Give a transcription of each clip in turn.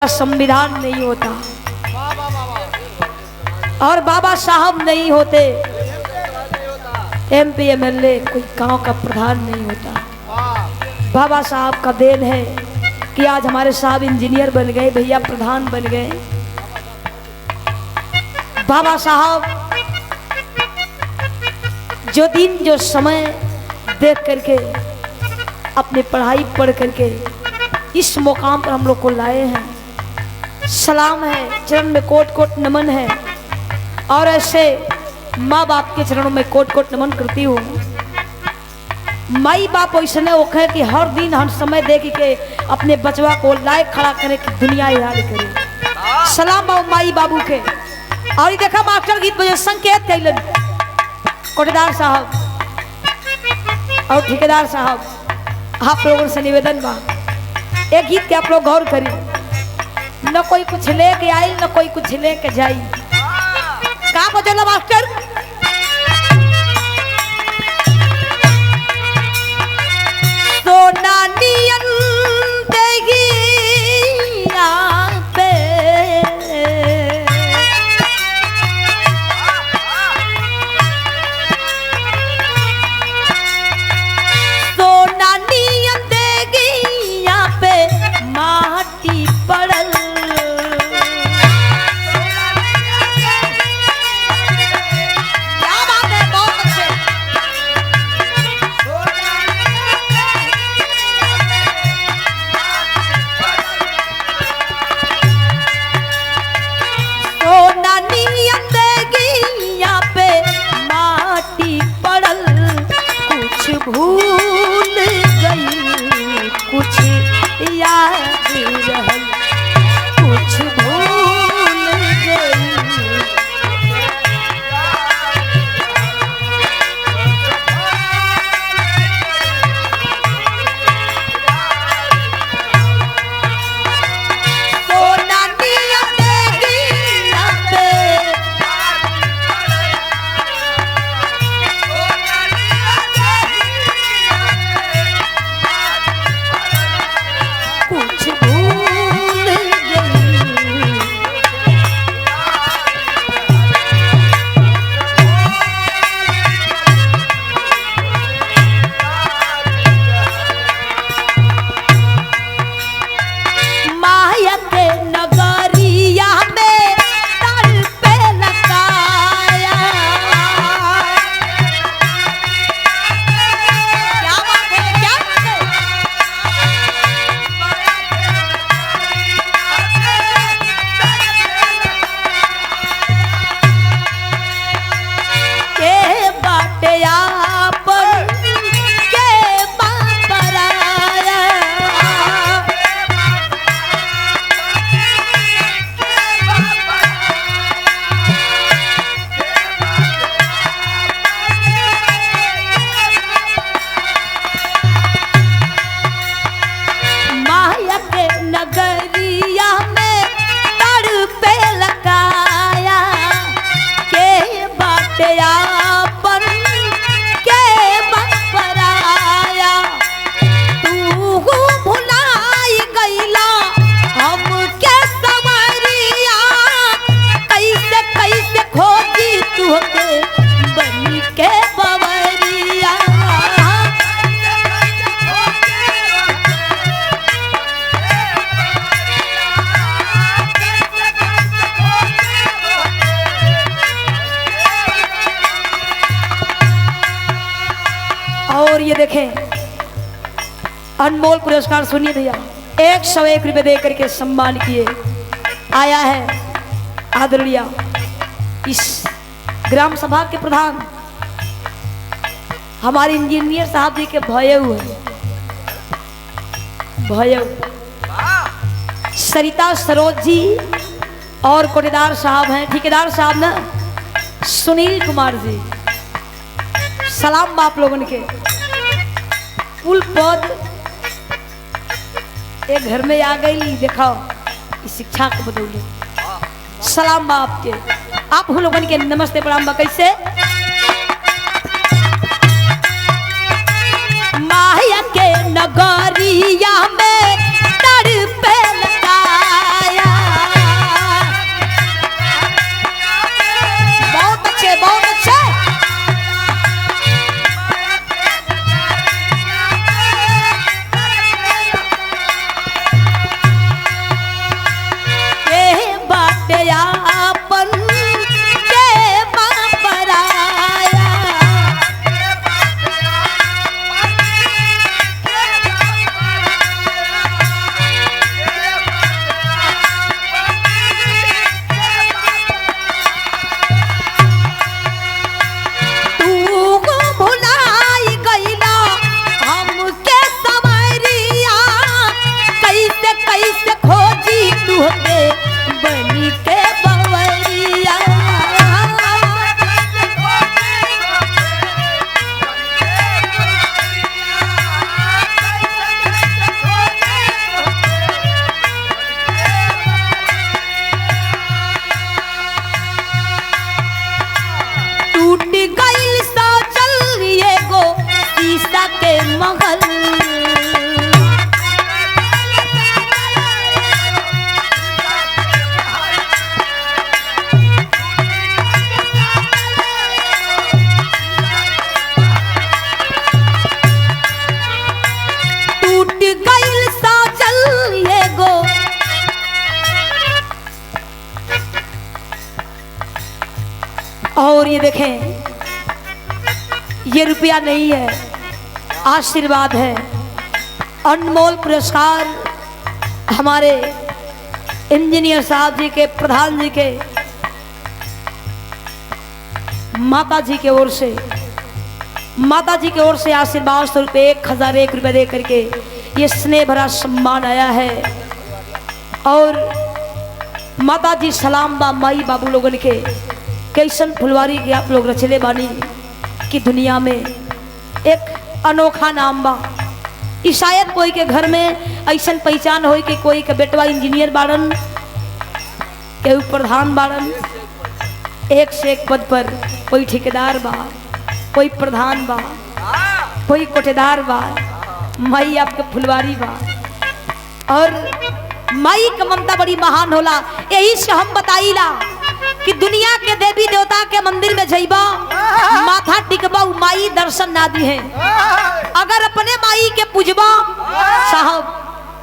संविधान नहीं होता और बाबा साहब नहीं होते, एमपी एमएलए कोई गांव का प्रधान नहीं होता। बाबा साहब का देन है कि आज हमारे साहब इंजीनियर बन गए, भैया प्रधान बन गए। बाबा साहब जो दिन जो समय देख करके अपनी पढ़ाई पढ़ करके इस मुकाम पर हम लोग को लाए हैं, सलाम है, चरण में कोट कोट नमन है। और ऐसे माँ बाप के चरणों में कोट कोट नमन करती हूँ। माई बाप ऐसे ओखे कि हर दिन हर समय देख के अपने बचवा को लायक खड़ा करे कि दुनिया याद करे। सलाम बाबू माई बाबू के। और देखा मास्टर गीत बजे संकेत कैलन कोटेदार साहब और ठेकेदार साहब, आप लोगों से निवेदन बा एक गीत के आप लोग गौर करिए। न कोई कुछ लेके आई न कोई कुछ लेके जाई। का बजला मास्टर? सोना नियन देगी पे सोना नियन देगी यहाँ पे माटी पड़ल। भूल गई कुछ याद रहल, कुछ भूल गई। सोना नियन देगी यहाँ पे कुछ भूल गई। माया के नगरिया में तल पे लगाया। क्या बात है, क्या बात है? के बाटे आपन के बापराया। माया के नगरिया में तड़ पे लगाया। के बाटे आपन के बपराया। तू भुलाई गईला हमके समरिया। कैसे कैसे खोजी तुहके बनी के बवरिया। और ये देखें अनमोल पुरस्कार सुनिए भैया, 101 रुपये दे करके सम्मान किए आया है आदरणीय इस ग्राम सभा के प्रधान हमारे इंजीनियर साहब जी के भयऊ है, भयऊ सरिता सरोज जी और कोटेदार साहब हैं, ठेकेदार साहब ना सुनील कुमार जी। सलाम बाप लोगन के। कुल पद एक घर में आ गई, देखो इस शिक्षा को बदौले। सलाम बाप के। आप लोगन के नमस्ते प्रणाम बा। कैसे माया के नगरिया में तड़ पे लगाया। महल। टूट गइल साजल ये गो और ये देखें, ये रुपया नहीं है, आशीर्वाद है, अनमोल पुरस्कार हमारे इंजीनियर साहब जी के, प्रधान जी के, माता जी की ओर से, माता जी की ओर से आशीर्वाद स्वरूप 1001 रुपये दे करके ये स्नेह भरा सम्मान आया है। और माता जी सलाम बा माई बाबू लोगन के, कैसन फुलवारी के आप लोग रचले बानी कि दुनिया में एक अनोखा नाम बा। ई शायद कोई के घर में ऐसन पहचान हो कि कोई के बेटवा इंजीनियर बाड़न, केहू प्रधान बाड़न, एक से एक पद पर, कोई ठेकेदार बा, कोई प्रधान बा, कोई कोटेदार बा, माई आपके फुलवारी बा। और माई का ममता बड़ी महान होला। यही से हम बताइला कि दुनिया के देवी देवता के मंदिर में जइबा, माथा टिकबा, माई दर्शन ना दी है। अगर अपने माई के पूजबा साहब,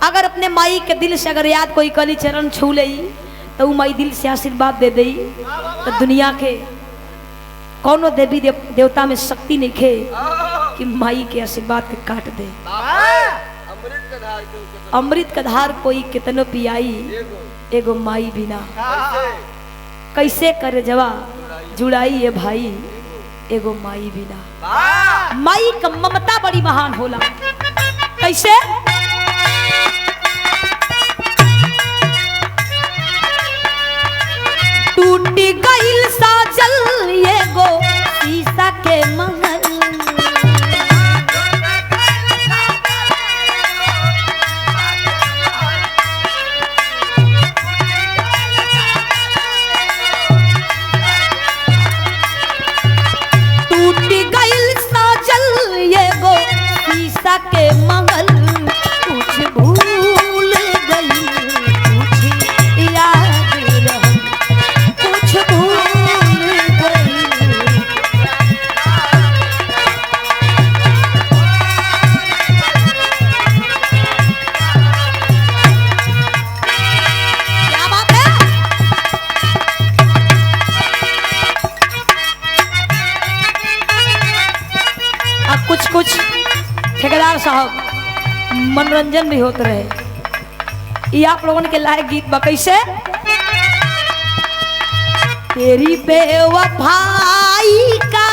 अगर अपने माई के दिल से अगर याद कोई कली चरण छू ले तो माई दिल से आशीर्वाद दे दई, तो दुनिया के कौनो देवी देवता में शक्ति नहीं खे कि माई के आशीर्वाद के काट दे। अमृत का धार कोई कितनो पियाई, एगो माई बिना कैसे करे जवा जुड़ाई ये भाई, एगो माई बिना। माई का ममता बड़ी महान होला। कैसे? टूट गइल साजल ये गो शीशा के महल। के महल कुछ भूल गई, कुछ याद रह, कुछ भूल गई। क्या बात है? अब कुछ ठेकेदार साहब मनोरंजन भी होते रहे। ये आप लोगों के लायक गीत बा। कैसे? तेरी बेवफाई का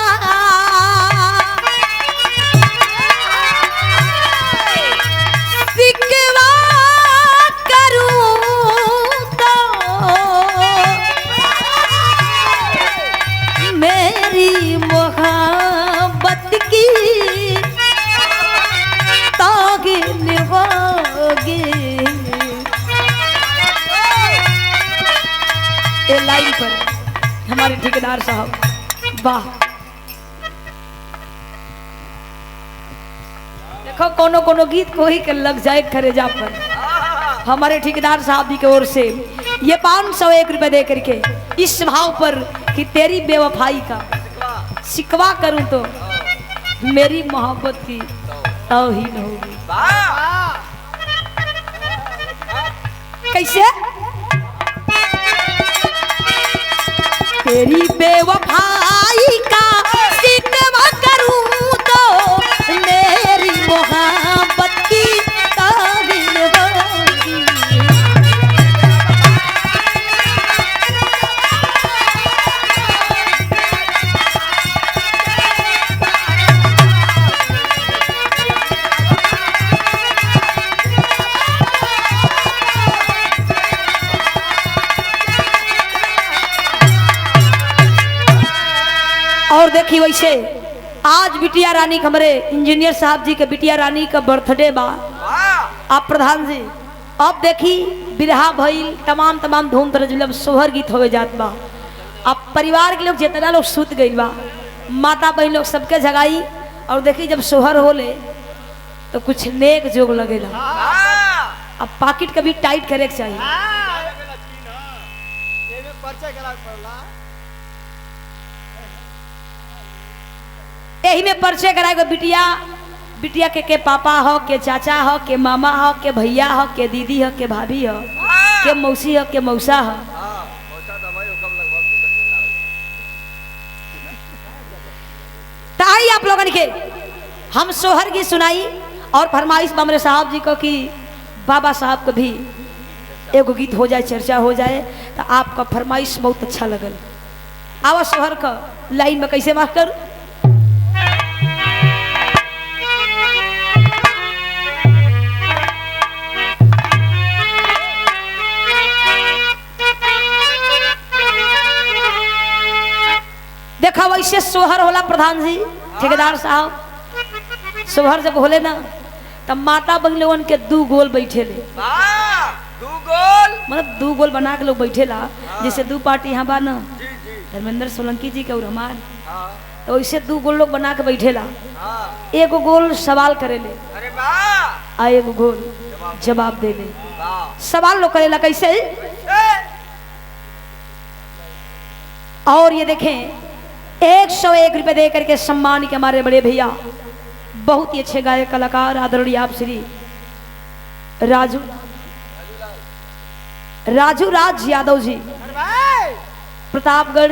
शिकवा करूं तो मेरी मोहब्बत की लाइन पर हमारे ठेकेदार साहब, वाह। देखो कोनो कोनो गीत को ही के लग जाए खरेजा पर। हमारे ठेकेदार साहब जी की ओर से ये 501 रुपये दे करके इस भाव पर कि तेरी बेवफाई का शिकवा करूं तो मेरी मोहब्बत की तौहीन होगी। कैसे? तेरी बेवफाई का शिकवा करूं तो मेरी मोहब्बत की तौहीन होगी। और देखी वैसे आज बिटिया रानी के, हमारे इंजीनियर साहब जी के बिटिया रानी का बर्थडे बा। आप प्रधान जी अब देखी बिरहा भइल, तमाम धूम तरह सोहर गीत होवे जात बा। अब परिवार के लोग जितना लोग सुत गई बा, माता बहन लोग सबके जगाई। और देखी जब सोहर होले तो कुछ नेक जोग लगेला। अब पाकिट कभी टाइट करे के चाहिए। यही में परिचय कराएगा बिटिया बिटिया के पापा हो, के चाचा हो, के मामा हो, के भैया हो, के दीदी हो, के भाभी हो, के मौसी हो, के मौसा हो। ताई आप लोगन के हम सोहर की सुनाई और फरमाइश बमरे साहब जी को कि बाबा साहब को भी एगो गीत हो जाए, चर्चा हो जाए। तो आपका फरमाइश बहुत अच्छा लगल। आवा सोहर का लाइन में कैसे मास्टर। देखा वैसे सोहर होला प्रधान जी ठेकेदार साहब। सोहर जब होले ना तब माता बहन लोगन के 2 गोल बैठे ले। 2 गोल मतलब 2 गोल बना के लोग बैठे ला। जैसे 2 पार्टी यहाँ बा ना धर्मेंद्र सोलंकी जी के और हमार, तो वैसे 2 गोल लोग बना के बैठे ला। एगो गोल सवाल करे ले आ एगो गोल जवाब दे ले। सवाल लोग करेला कैसे। और ये देखें 101 रुपए दे करके सम्मान के हमारे बड़े भैया बहुत ही अच्छे गायक कलाकार आदरणीय आप श्री राजू राज यादव जी प्रतापगढ़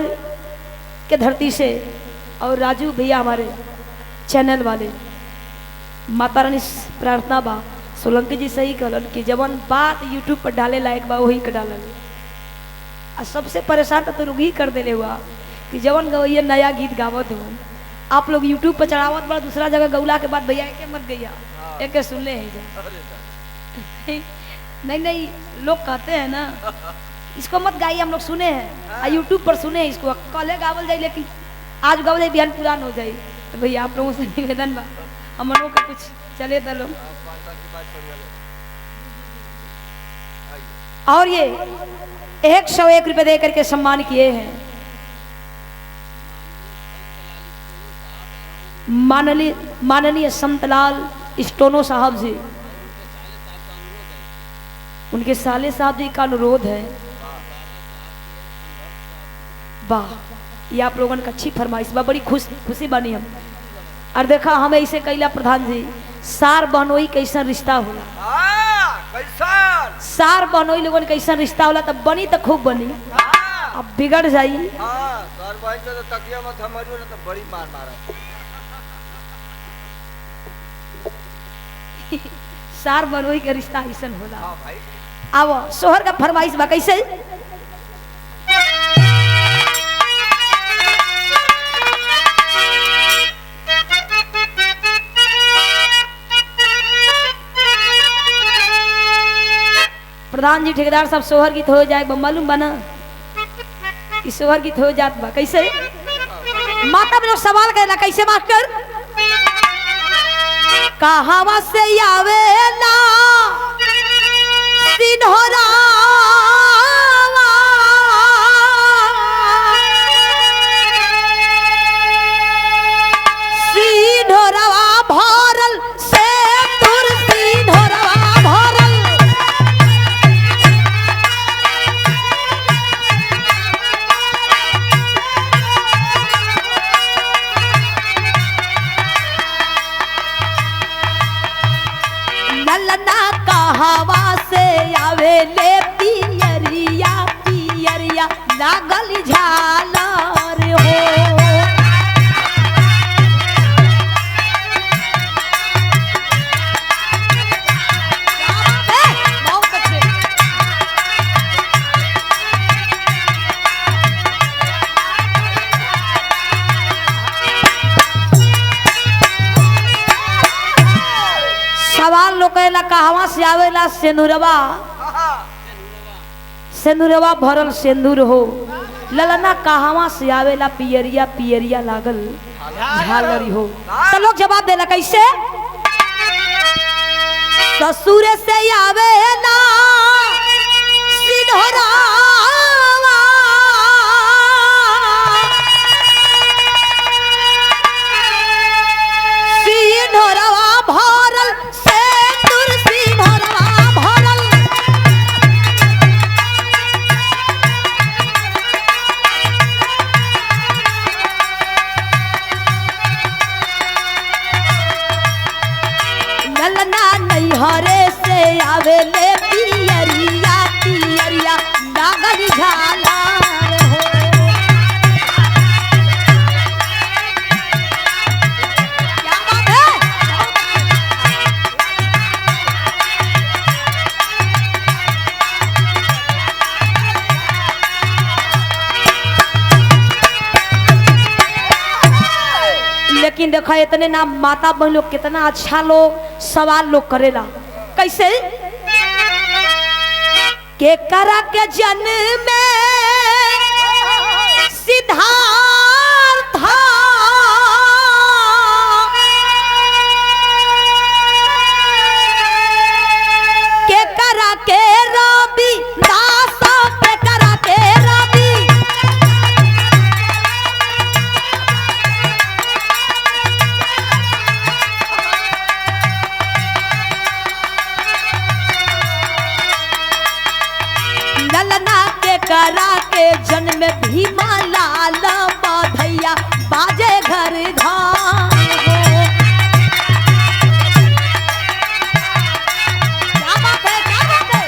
के धरती से। और राजू भैया हमारे चैनल वाले माता रानी प्रार्थना बा सोलंकी जी सही कहलन कि जवन बात यूट्यूब पर डाले लायक बा वही कर डालल। और सबसे परेशान तो रुगी कर देले हुआ कि जवन गवैया नया गीत गावत हो आप लोग यूट्यूब पर चढ़ावत बड़ा दूसरा जगह गौला के बाद भैया एक मत गैया एक सुन ले नहीं लोग कहते हैं ना इसको मत गाइए। हम लोग सुने हैं यूट्यूब पर सुने इसको कल गावल जाए लेकिन आज गावल जाए बिहान पुरान हो जाए। तो भैया आप लोगों से निवेदन बा हमनों का कुछ चले दलो। और ये 101 रुपए दे करके सम्मान किए हैं माननीय संतलाल स्टोनो साहब जी। उनके साले साहब जी का अनुरोध है। वाह ये आप लोगों का अच्छी फरमाइश बा, बड़ी खुशी बनी हम। और देखा हमें इसे कैला प्रधान जी सार बहनोई कैसा रिश्ता होला। सार बहनोई लोगन कैसा रिश्ता होला तब बनी तो खूब बनी। अब बिगड़ जाई सार बहनोई के रिश्ता ऐसा होला। आओ सोहर का फरमाइश बा कैसे। प्रधान जी ठेकेदार साहब सोहर गीत हो जाए मालूम बना कि सोहर गीत हो जात बा कैसे। माता में लोग सवाल करेला कैसे मास्टर। कहावा से आवेला सिन्होरा सिन्होरवा भरल से तुर सिन्होरवा भरल। ललना कहावा से आवेले पियरिया पियरिया लागल झालर हो। सवाल लोग कहवा से आवेला सेनुरवा सेनुरवा भरल सेंदूर हो। ललना कहवा से आवेला पियरिया पियरिया लागल झालरी हो। तो लोग जवाब देला कैसे। ससुर से आवेला सिन्होरा सिन्होरवा भरल झालर हो। क्या बात है। लेकिन देखा इतने ना माता बहन लोग कितना अच्छा लोग सवाल लोग करेला कैसे के करा के जन्म में सिद्धार्थ के करा के रवि दास के करा के रवि ललना के करा के जन्म भीमा लाल बधैया बाजे घर घर हो। क्या बात है, क्या बात है।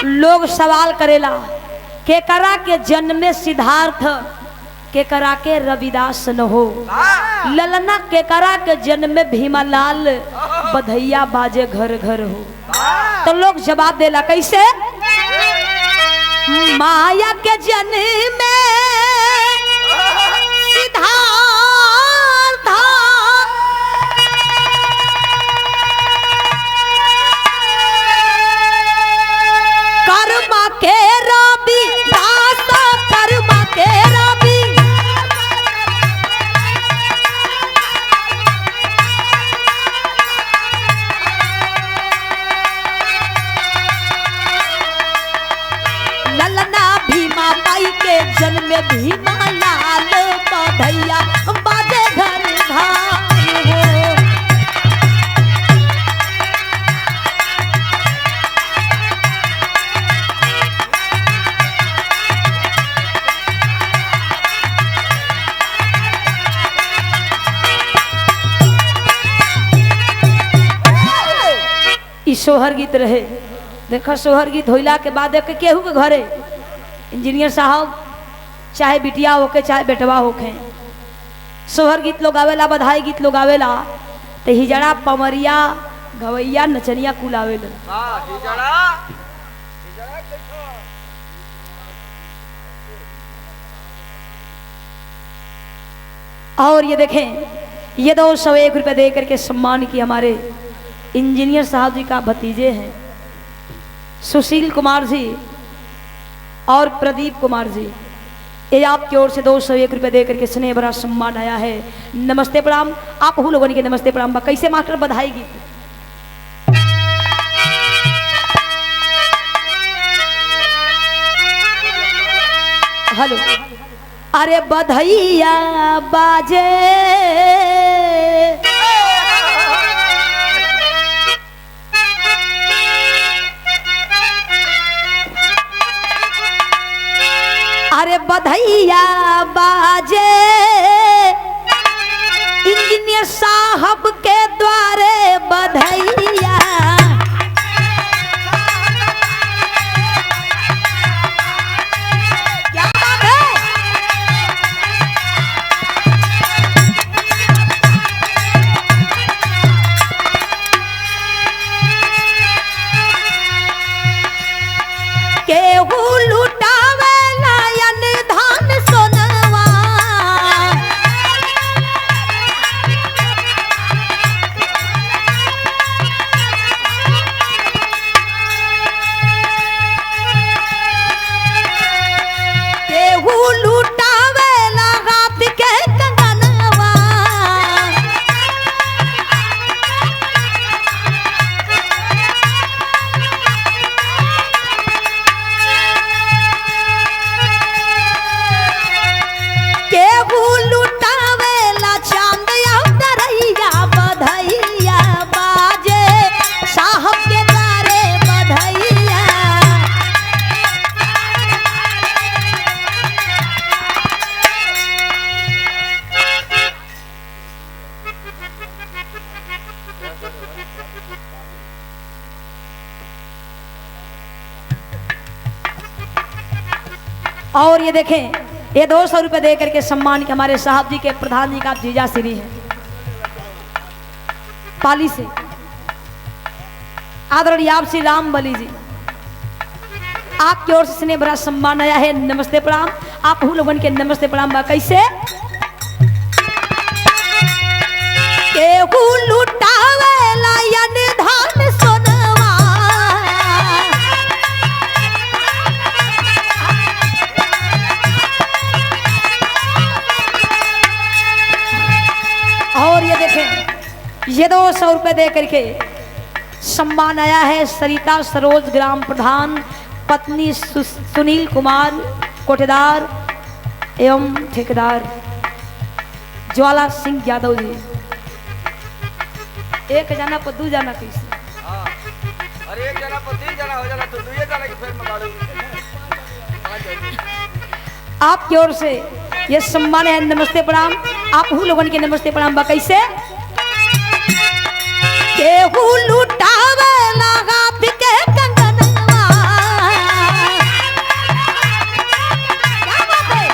लोग सवाल करेला के करा के जन्म में सिद्धार्थ के करा के रविदास न हो। ललना के करा के जन्म में भीमालाल बधैया बाजे घर घर हो। तो लोग जवाब देला कैसे माया के जन्म में सिद्धार्थ कर्मा के रवि दास कर्मा के रवि ललना भीमा बाई के जन्म भीमा लाल बधैया बाजे घर घर हो। ई सोहर गीत रहे। देखो सोहर गीत होइला के बाद देख केहू के घरे इंजीनियर साहब चाहे बिटिया होके चाहे बेटवा होके सोहर गीत लोग आवेला बधाई गीत लोग आवेला तो हिजड़ा पमरिया गवैया नचनिया कुल आवेला। और ये देखें ये 201 रुपये दे करके सम्मान की हमारे इंजीनियर साहब जी का भतीजे हैं सुशील कुमार जी और प्रदीप कुमार जी। ये आपकी ओर से 201 रुपये दे करके स्नेह भरा सम्मान आया है। नमस्ते प्रणाम आप हूँ लोगों के नमस्ते प्रणाम। कैसे मास्टर बधाई गीत हेलो अरे बधैया बाजे अरे बधैया बाजे इंजीनियर साहब के द्वारे बधैया क्या बात है। केहू लुटावे और ये देखें, ये 200 रुपये दे करके सम्मान के हमारे साहब जी के प्रधान जी का जीजा श्री है पाली से, आदरणीय आप श्री राम बली जी, आपकी ओर से स्नेह भरा सम्मान आया है। नमस्ते प्रणाम। आप हम लोगों के नमस्ते प्रणाम बा कैसे केहू लुटावेला यानी धान सोनवा, और ये देखें, ये 200 रुपये दे करके सम्मान आया है सरिता सरोज ग्राम प्रधान पत्नी सुनील कुमार कोटेदार एवं ठेकेदार ज्वाला सिंह यादव जी। एक जना पर 2 जना कैसे? हाँ। अरे एक जना पर 3 जना हो जाला तो 2 जना के फिर मगाड़ू। आपकी ओर से ये सम्मान है। नमस्ते प्रणाम। आप हूँ लोगों के नमस्ते प्रणाम बा कैसे केहू लुटावे लगा बिके कंगनवा, क्या बात है?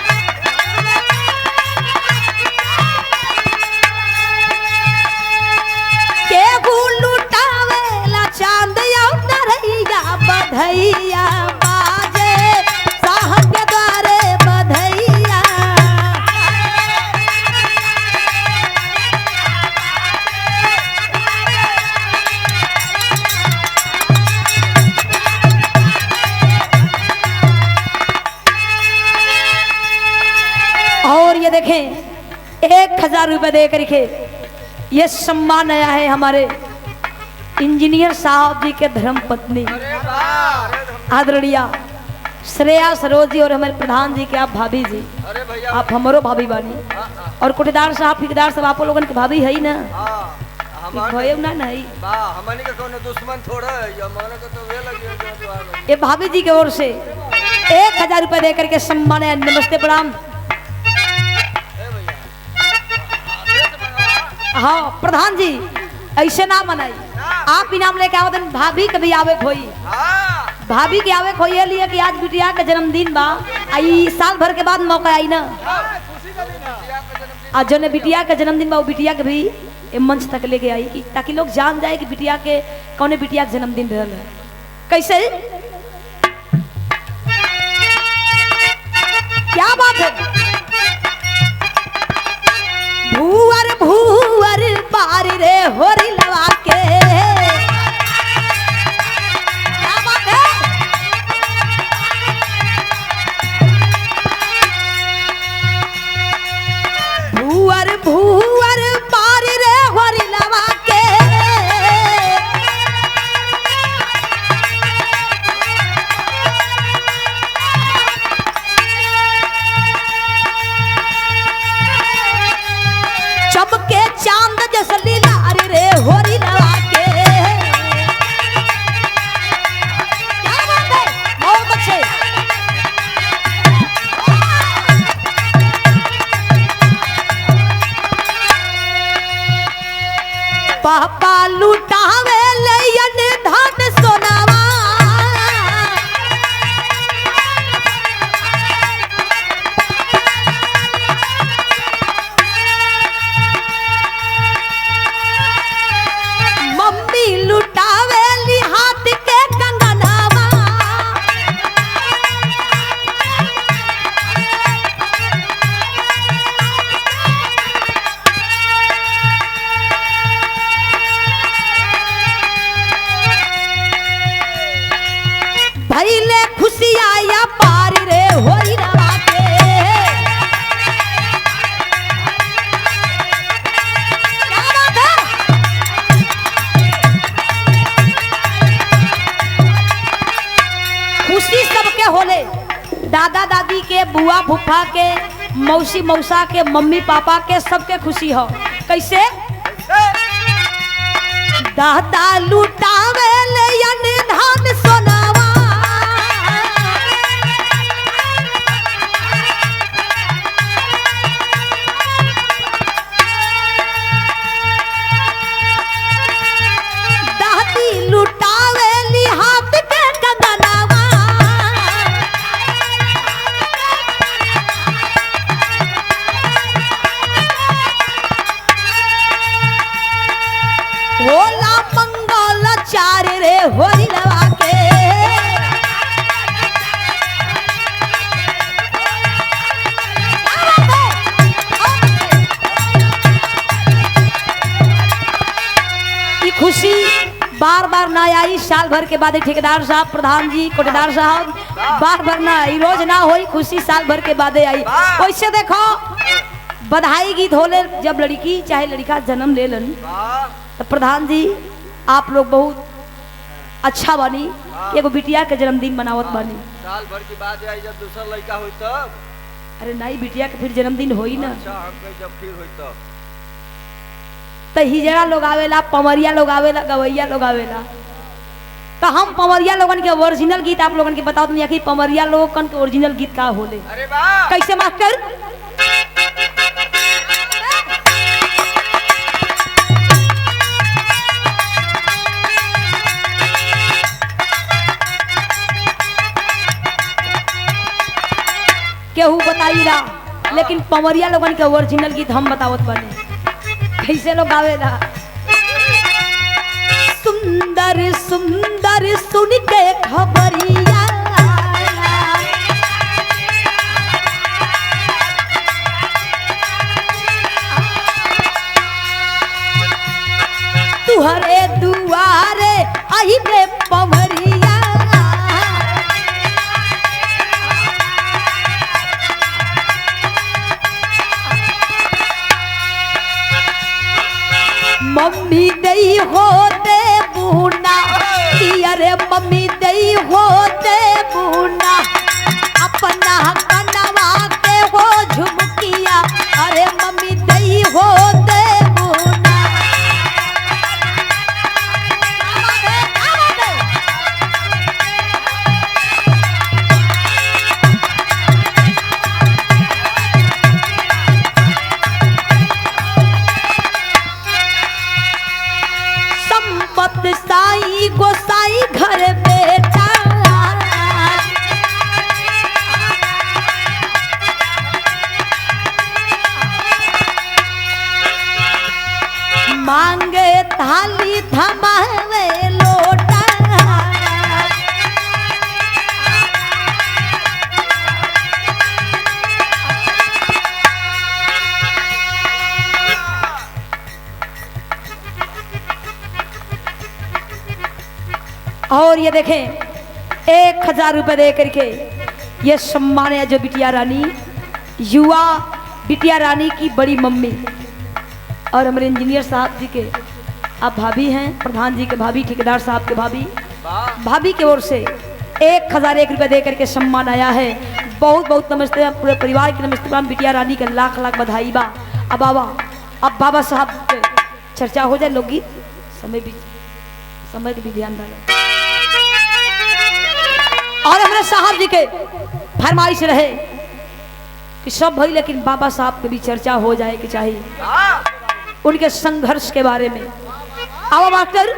केहू लुटावे ला चांद या नरैया बधैया बाजे साहब के द्वारे बधैया, और ये देखें 1000 रुपये दे करके ये सम्मान आया है हमारे इंजीनियर साहब जी के धर्म पत्नी अरे वाह। आदरणीय श्रेया सरोज जी और हमारे प्रधान जी के आप भाभी जी, अरे भैया आप हमारो भाभी बानी, और कोटेदार साहब ठेकेदार सब आप लोगन के भाभी है ही ना, हमारे ना नहीं वाह हमनी के कोनो दुश्मन थोड़ा है या माने तो वे लगी जो द्वार में। ये भाभी जी की ओर से 1000 रुपये दे करके सम्मान है। नमस्ते प्रणाम। ए भैया आदेश मंगवा। हाँ प्रधान जी ऐसे ना मनाई, आप इनाम लेके आओ दिन भाभी कभी आवे खोई, हाँ भाभी के आवे खोई लिए कि आज बिटिया का जन्मदिन बा, आई साल भर के बाद मौका आई ना, खुशी का दिन है। आज जो ने बिटिया का जन्मदिन बा वो बिटिया के भी ए मंच तक लेके आई कि ताकि लोग जान जाए कि बिटिया के कौने बिटिया का जन्मदिन रहल है कैसे। क्या बात है? भूअर भूअर पार रे होरी लवा के, क्या बात है? भूअर भूअर पार रे होरी लवा के, चमके चांद जैसे लीलार रे होरी लवा के, क्या बात है? बहुत अच्छे। पापा लुटावे लयन धन सोनावा, मम्मी लुटावे ली हाथ के कंगनवा, भैले खुशिया या पार रे होई रवा के, क्या बात है? खुशी सबके होले, दादा दादी के, बुआ फूफा के, मौसी मौसा के, मम्मी पापा के, सबके खुशी हो कैसे दादा लुटावे ले यन धान सोनावा, दादी लुटावे ली हाथ के कंगनवा, होरी लवा के ये खुशी बार बार ना आई, साल भर के बाद ठेकेदार साहब, प्रधान जी, कोटेदार साहब बार बार ना आई, रोज ना होई खुशी, साल भर के बाद आई। वैसे देखो बधाई गीत होले जब लड़की चाहे लड़का जन्म ले लन तो प्रधान जी आप लोग बहुत अच्छा बनी कि एगो बिटिया के जन्मदिन मनावत बनी। साल भर के बाद आई जब दूसरा लड़का हुई तब। अरे नहीं बिटिया के फिर जन्मदिन होई ना। अच्छा हम कहीं जब फिर हुई तब तो हिजड़ा लोग आवेला, पमरिया लोग आवेला, गवैया लोग आवेला। तो हम पमरिया लोगन के ओरिजिनल गीत आप लोगन के बताओ तुम कि पमरिया लोगन के ओरिजिनल गीत का होले। अरे वाह कैसे मास्टर? केहू बताईला लेकिन पमरिया लोगन के ओरिजिनल गीत हम बतावत बने। कैसे लोग गावेला? सुंदर सुंदर सुन के खबरिया तुहरे दुआरे आई बे पमरिया मम्मी दई होते बूना, अरे मम्मी दई होते बूना अपना कनवा के हो झुमकिया, अरे मम्मी दई होते बूना। साई गोसाई घर बेटा मांगे थाली थमावे लोटा, और ये देखें 1000 रुपए दे करके ये सम्मान है जो बिटिया रानी, युवा बिटिया रानी की बड़ी मम्मी और हमारे इंजीनियर साहब जी के आप भाभी हैं, प्रधान जी के भाभी, ठेकेदार साहब के भाभी, भाभी की ओर से 1001 रुपए दे करके सम्मान आया है। बहुत बहुत नमस्ते, पूरे परिवार की नमस्ते, बिटिया रानी के लाख लाख बधाई बा। अब बाबा साहब के चर्चा हो जाए, लोग गीत समय भी ध्यान डालें। और हमारे साहब जी के फरमाइश रहे कि सब भाई लेकिन बाबा साहब के भी चर्चा हो जाए कि चाहिए, उनके संघर्ष के बारे में। आओ मास्टर।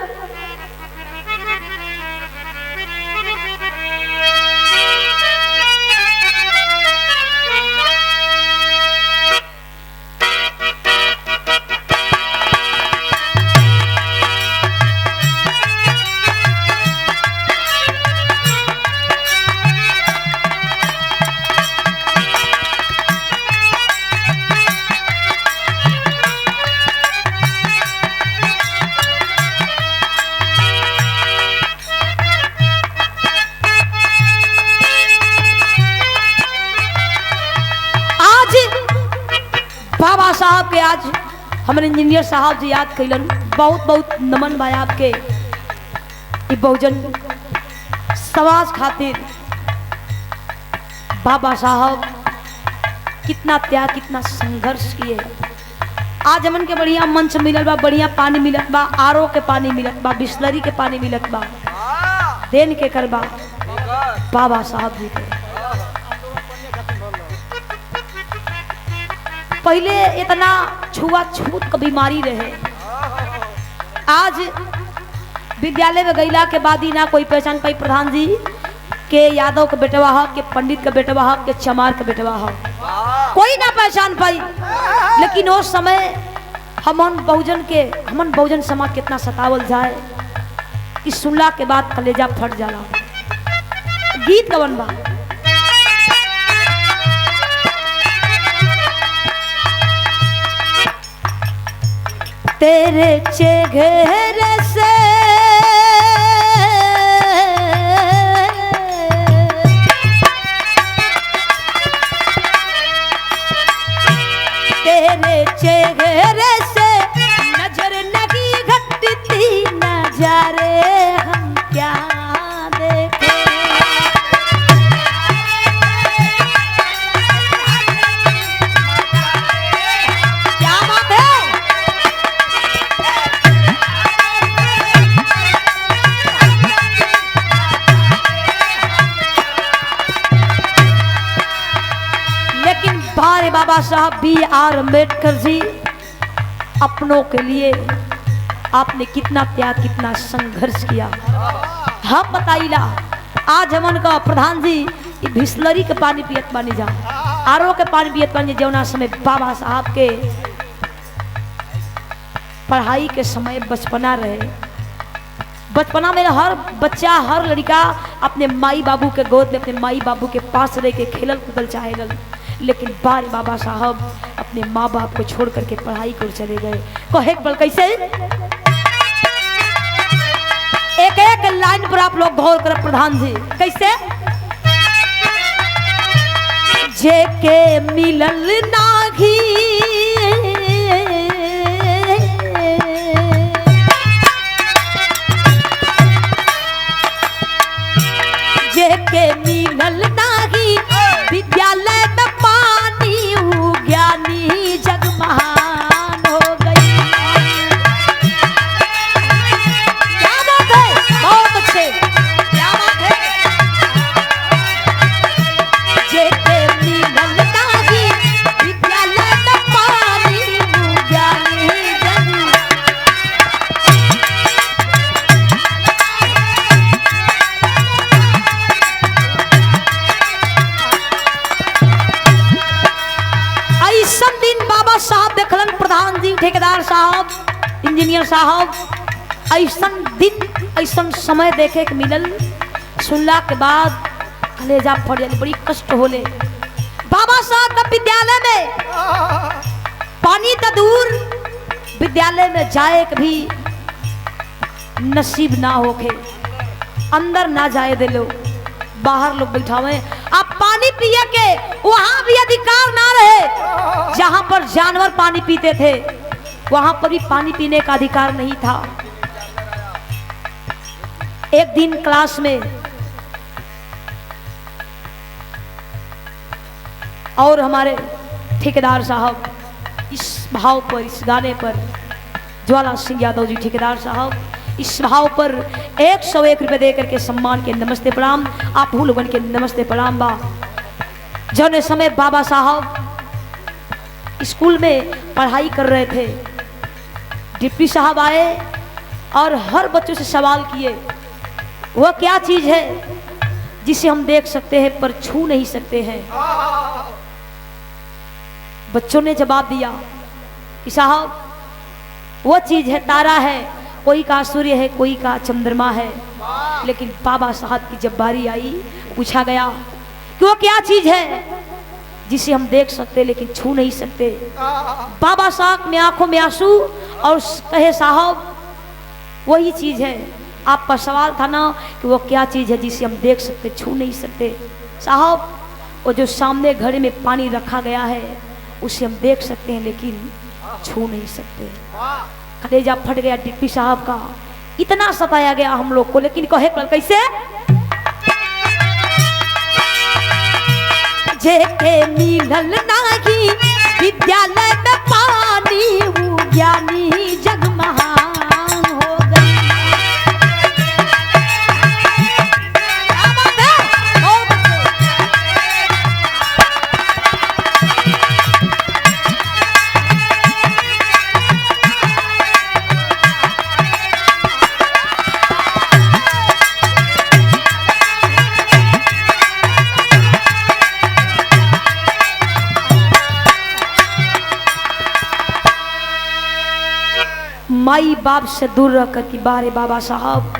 बाबा साहब के आज हमारे इंजीनियर साहब जी याद कैलन, बहुत बहुत नमन भाई आपके। बहुजन समाज खातिर बाबा साहब कितना त्याग, कितना संघर्ष किए। आज हमन के बढ़िया मंच मिलत बा, बढ़िया पानी मिलत बा, आरओ के पानी मिलत बा, बिस्लरी के पानी मिलत बा, देन के करबा बाबा साहब जी के। पहले इतना छुआछूत का बीमारी रहे, आज विद्यालय में गईला के बाद ही ना कोई पहचान पाई प्रधान जी के यादव के बेटवा हक, के पंडित के बेटवा हक, के चमार के बेटवा हक, कोई ना पहचान पाई। लेकिन उस समय हमन बहुजन समाज कितना सतावल जाए, कि सुनला के बाद कलेजा फट जाला। गीत गवन बा, तेरे चेहरे से तेरे चेहरे से नजर नहीं घटती, नजारे हम क्या देखें। क्या बात है। लेकिन बारे बाबा साहब B.R. अम्बेडकर जी, अपनों के लिए आपने कितना त्याग, कितना संघर्ष किया। हम बताइला, आज हमन का प्रधान जी बिस्लरी के पानी पियत पानी जा, आरओ के पानी पियत पानी जौना समय बाबा साहब के पढ़ाई के समय बचपना रहे। बचपना में हर बच्चा, हर लड़का अपने माई बाबू के गोद में, अपने माई बाबू के पास रह के खेलल कूदल चाहेगल। लेकिन बार बाबा साहब अपने माँ बाप को छोड़ करके पढ़ाई कर चले गए। कहे बल कैसे, एक एक लाइन पर आप लोग गौर करें प्रधान जी, कैसे। जे के मिलल नाघी जे के मिलल नाघी, विद्यालय में पानी ऊ ज्ञानी जग महान हो गई। क्या बात है, बहुत अच्छे, क्या बात है। जे के मिलल नाघी, विद्यालय में पानी ऊ ज्ञानी जग। ऐसा दिन बाबा साहब देखलन, प्रधान जी, ठेकेदार साहब, इंजीनियर साहब, ऐसा दिन, ऐसा समय देखे के मिलल। सुनला के बाद कलेजा फट जाए, बड़ी कष्ट होले। बाबा साहब का विद्यालय में पानी तो दूर, विद्यालय में जाए भी नसीब ना होके, अंदर ना जाए दे लो, बाहर लोग बैठावे। अब पानी पिए के वहां भी अधिकार ना रहे। जहां पर जानवर पानी पीते थे वहां पर भी पानी पीने का अधिकार नहीं था। एक दिन क्लास में और हमारे ठेकेदार साहब इस भाव पर, इस गाने पर, ज्वाला सिंह यादव जी ठेकेदार साहब इस भाव पर 101 रुपये दे करके सम्मान के नमस्ते प्रणाम, आप लोगन के नमस्ते प्रणाम बा। जौने समय बाबा साहब स्कूल में पढ़ाई कर रहे थे, डिप्टी साहब आए और हर बच्चों से सवाल किए, वह क्या चीज है जिसे हम देख सकते हैं पर छू नहीं सकते हैं। बच्चों ने जवाब दिया कि साहब वह चीज है तारा है, कोई का सूर्य है, कोई का चंद्रमा है। लेकिन बाबा साहब की जब बारी आई, पूछा गया कि वो क्या चीज है जिसे हम देख सकते लेकिन छू नहीं सकते। बाबा साहब में आंखों में आंसू और कहे साहब वही चीज है। आपका सवाल था ना कि वो क्या चीज है जिसे हम देख सकते छू नहीं सकते। साहब वो जो सामने घड़े में पानी रखा गया है उसे हम देख सकते हैं लेकिन छू नहीं सकते। कलेजा फट गया डिप्टी साहब का, इतना सताया गया हम लोग को। लेकिन कहे कैसे, जे के मिलल नाघी, विद्यालय में पानी ऊ ज्ञानी जग महान हो गई। क्या बात है, बहुत माई बाप से दूर रह कर कि बारे बाबा साहब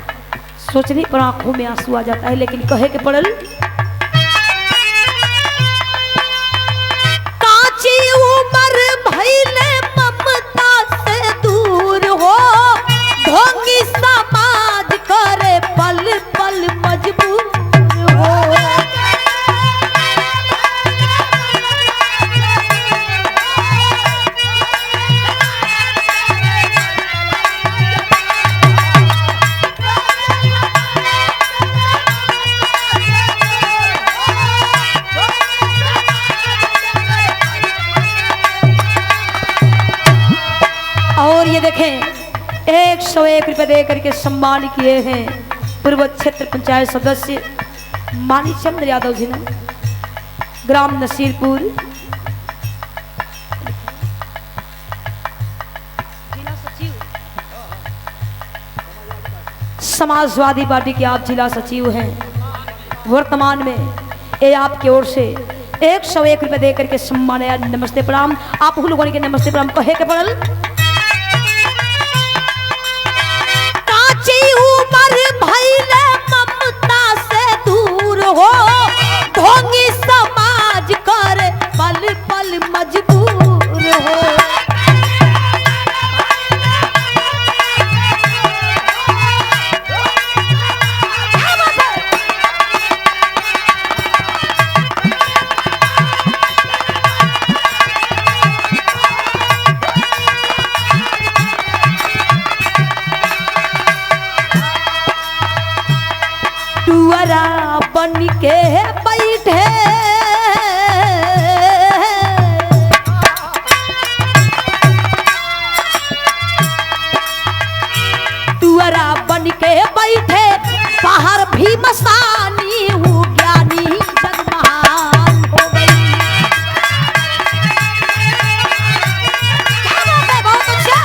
सोचने पर आंखों में आंसू आ जाता है, लेकिन कहे के पड़ल काची उम्र भइले ममता से दूर हो, ढोंगी समाज करे पल पल मजबूर हो। और ये देखें 101 रुपए दे करके सम्मान किए हैं पूर्व क्षेत्र पंचायत सदस्य मानी चंद्र यादव जी ने, ग्राम नसीरपुर, जिला सचिव, समाजवादी पार्टी के आप जिला सचिव हैं वर्तमान में। ये आपकी ओर से 101 रुपए दे करके सम्मान है। नमस्ते प्रणाम। आप लोगों के नमस्ते प्रणाम कहे के पड़ल भइले ममता से दूर हो, ढोंगी समाज करे पल पल मजबूर हो। टुअरा बन के बैठे टुअरा बन के बैठे बाहर भी मसानी हूँ, ज्ञानी जग महान हो गई। बहुत अच्छा।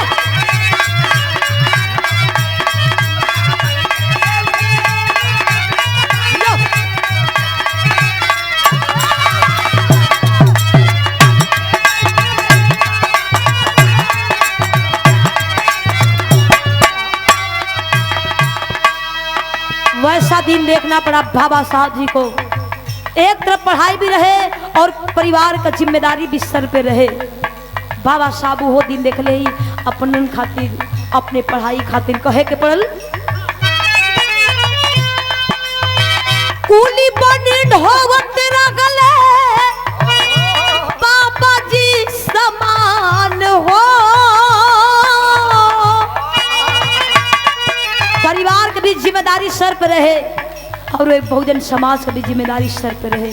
वैसा दिन देखना पड़ा बाबा साहब जी को। एक तरफ पढ़ाई भी रहे और परिवार का जिम्मेदारी भी सर पे रहे। बाबा साहब वो दिन देख ले ही अपन खातिर, अपने पढ़ाई खातिर कहे के पड़ल कूली बनी ढोवत रगले बाबा जी समान हो। परिवार की भी जिम्मेदारी सर पर रहे और एक बहुजन समाज की भी जिम्मेदारी सर पर रहे,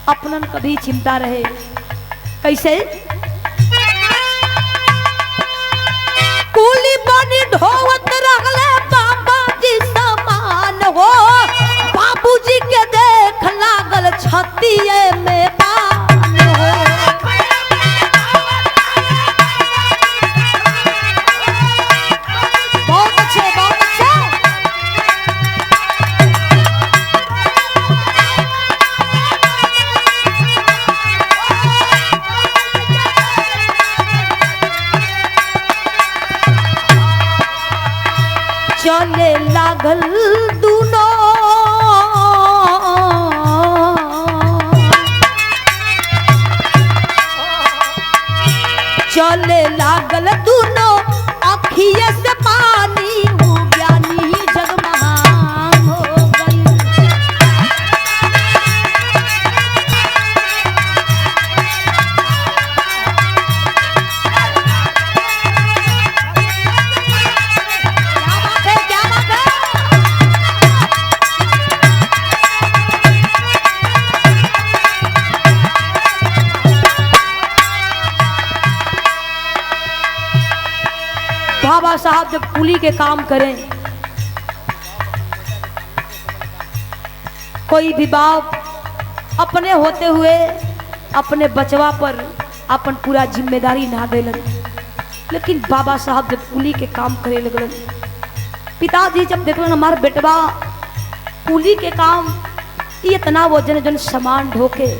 अपनन का भी चिंता रहे। कैसे कूली बनी ढोवत रगले बाबा जी समान हो, बाबूजी के देख लागल छतिए में पान हो। बहुत अच्छे, बहुत अच्छे। चले लागल दूनो चले लागल दूनो अखिए से पानी हूँ, ज्ञानी जग महान हो गई। क्या बात है, क्या बात है। बाबा साहब जब कुली के काम करें, कोई भी बाप अपने होते हुए अपने बचवा पर अपन पूरा जिम्मेदारी ना देलन, लेकिन बाबा साहब जब कुली के काम करे लगलन, पिताजी जब देखलन हमारे बेटवा कुली के काम इतना वजन जन सामान ढोके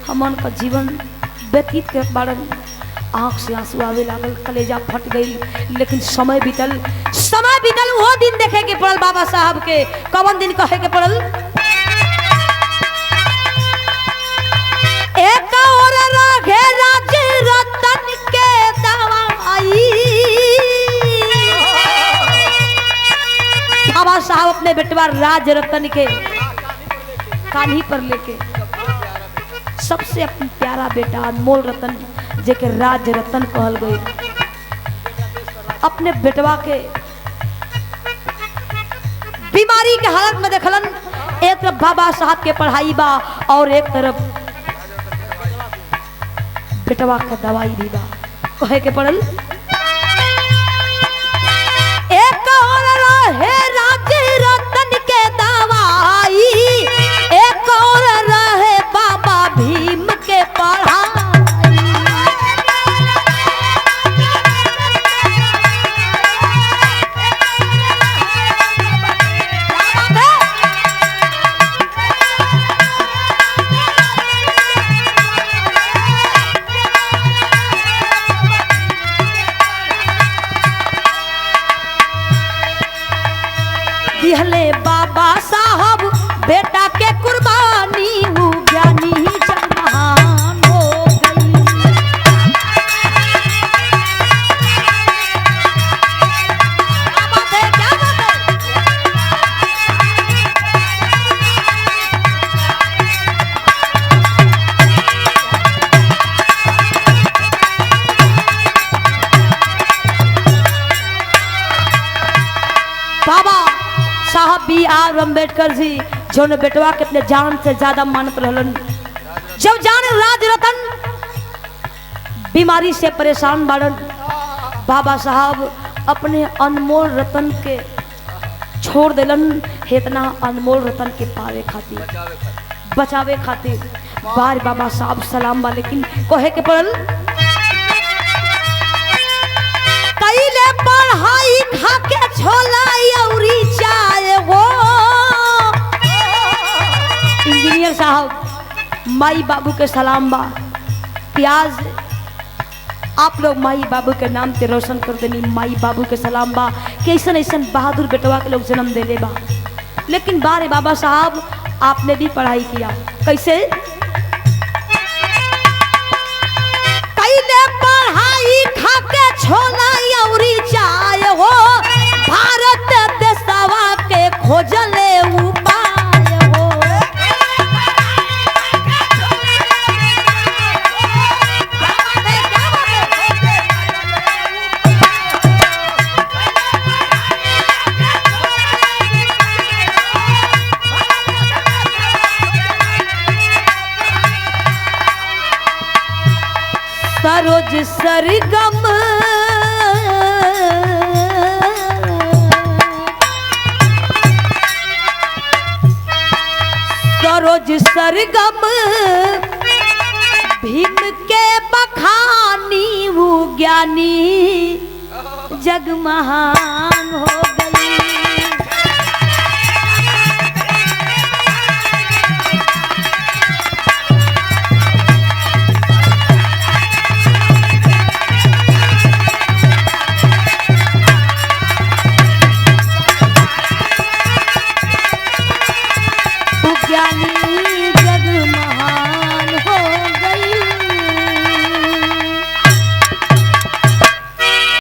हमन का जीवन व्यतीत कर बाड़न, आँख से आंसू आवे लागल, कलेजा फट गई। लेकिन समय बीतल, समय बीतल वो दिन देखे के पड़ल बाबा साहब के। कौन दिन कहे के पड़ल? एक और राघे राज रतन के दवाई। बाबा साहब अपने बेटवा राज रतन के कान्ही पर लेके सबसे अपना प्यारा बेटा अनमोल रतन जेके राज रतन कहल गई, अपने बेटवा के बीमारी के हालत में देखलन। एक तरफ बाबा साहब के पढ़ाई बा और एक तरफ बेटवा के दवाई भी बा। कहे के पड़ल एक और रहे राज रतन के दवाई, एक और रहे बाबा भीम के पढ़ाई। दिहले बाबा साहब बेटा के कुर्बानी, वो ज्ञानी जग महान हो गई। क्या बात है, क्या बात है? बाबा साहब बी आर अम्बेडकर जी जो ने बेटवा के अपने जान से ज्यादा मानत रहलन। जब जान राज रतन बीमारी से परेशान बाड़न, बाबा साहब अपने अनमोल रतन के छोड़ दिलन। इतना अनमोल रतन के पावे खातिर, बचावे खातिर बार बाबा साहब सलाम बा, लेकिन कहे के पड़ल कैले पढ़ाई खा के छोला औरी चाय हो। इंजीनियर साहब माई बाबू के सलाम बा, प्याज आप लोग माई बाबू के नाम पे रोशन कर देनी। माई बाबू के सलाम बा कि ऐसन ऐसन बहादुर बेटवा के लोग जन्म देले बा। लेकिन बारे बाबा साहब आपने भी पढ़ाई किया, कैसे? कैले पढ़ाई खा के छोला औरी चाय हो, भारत देशवा के खोजले उपाय हो। सरोज सरगम सरोज सरगम भीम के बखानी, वो ज्ञानी जग महान हो